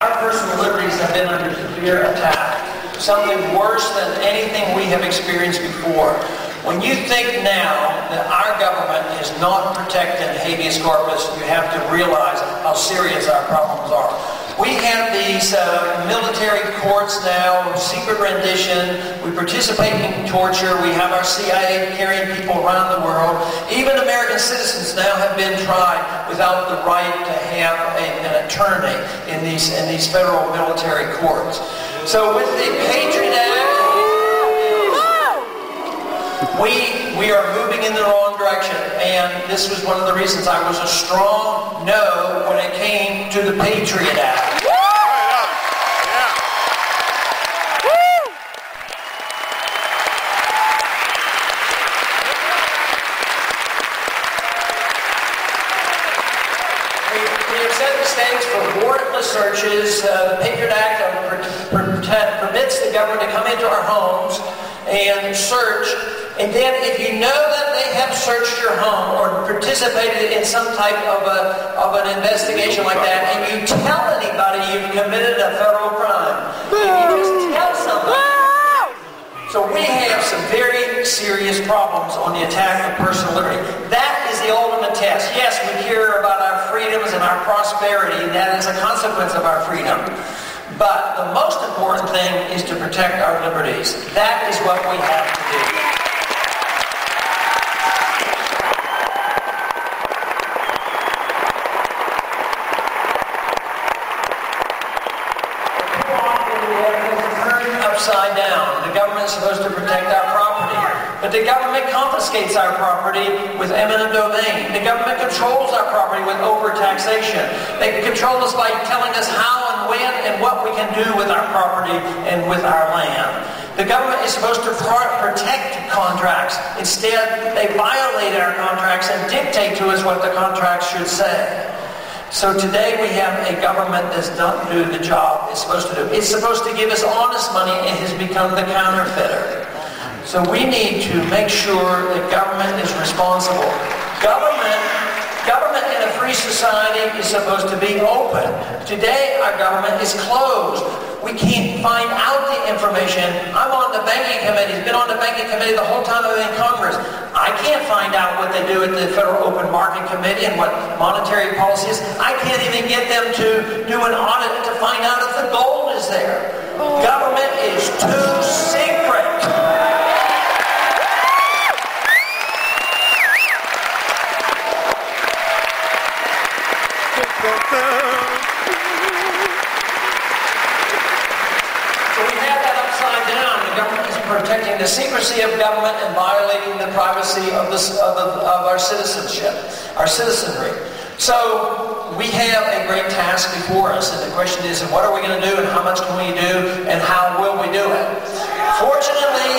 Our personal liberties have been under severe attack, something worse than anything we have experienced before. When you think now that our government is not protecting habeas corpus, you have to realize how serious our problems are. We have these military courts now, secret rendition, we participate in torture, we have our CIA carrying people around the world. Even American citizens now have been tried without the right to have an attorney in these federal military courts. So with the Patriot Act, we are moving in the wrong direction, and this was one of the reasons I was a strong no when it came to the Patriot Act. We have set the stage for warrantless searches. The Patriot Act permits the government to come into our homes and search. And then if you know that they have searched your home or participated in some type of an investigation like that, and you tell anybody you've committed a federal crime, if you just tell somebody. So we have some very serious problems on the attack of personal liberty. That is the ultimate test. Yes, we hear about our freedoms and our prosperity, and that is a consequence of our freedom. But the most important thing is to protect our liberties. That is what we have to do. Upside down. The government is supposed to protect our property, but the government confiscates our property with eminent domain. The government controls our property with overtaxation. They control us by telling us how and when and what we can do with our property and with our land. The government is supposed to protect contracts. Instead, they violate our contracts and dictate to us what the contracts should say. So today we have a government that doesn't do the job it's supposed to do. It's supposed to give us honest money and has become the counterfeiter. So we need to make sure that government is responsible. Government in a free society is supposed to be open. Today our government is closed. We can't find out the information. I'm on the banking committee. He's been on the banking committee the whole time I've been in Congress. I can't find out what they do at the Federal Open Market Committee and what monetary policy is. I can't even get them to do an audit to find out if the gold is there. Government is too secret. Protecting the secrecy of government and violating the privacy of our citizenship, our citizenry. So we have a great task before us, and the question is, what are we going to do, and how much can we do, and how will we do it? Fortunately,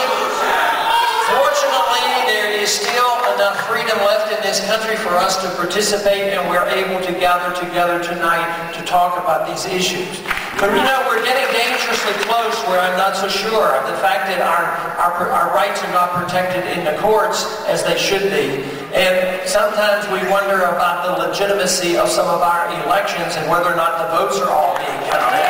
there is still enough freedom left in this country for us to participate, and we're able to gather together tonight to talk about these issues. But you know, we're getting dangerously close where I'm not so sure of the fact that our rights are not protected in the courts as they should be. And sometimes we wonder about the legitimacy of some of our elections and whether or not the votes are all being counted.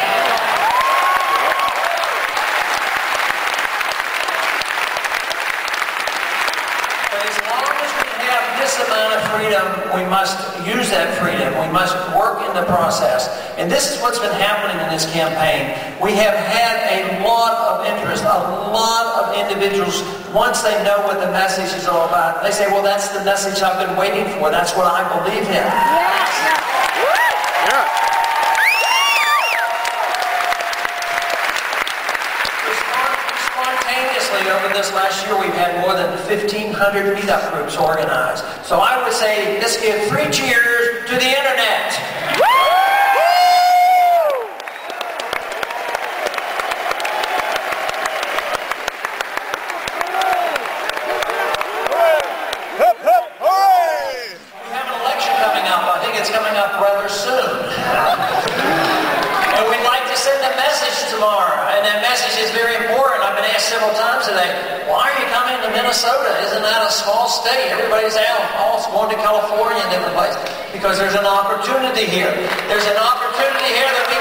Amount of freedom, we must use that freedom. We must work in the process. And this is what's been happening in this campaign. We have had a lot of interest, a lot of individuals, once they know what the message is all about, they say, well, that's the message I've been waiting for. That's what I believe in. Over this last year, we've had more than 1,500 meetup groups organized. So I would say, let's give 3 cheers to the internet. We have an election coming up. I think it's coming up rather soon. And we'd like to send a message tomorrow. And that message is very important. I've been asked several times today, why are you coming to Minnesota? Isn't that a small state? Everybody's out, all going to California and different places. Because there's an opportunity here. There's an opportunity here that we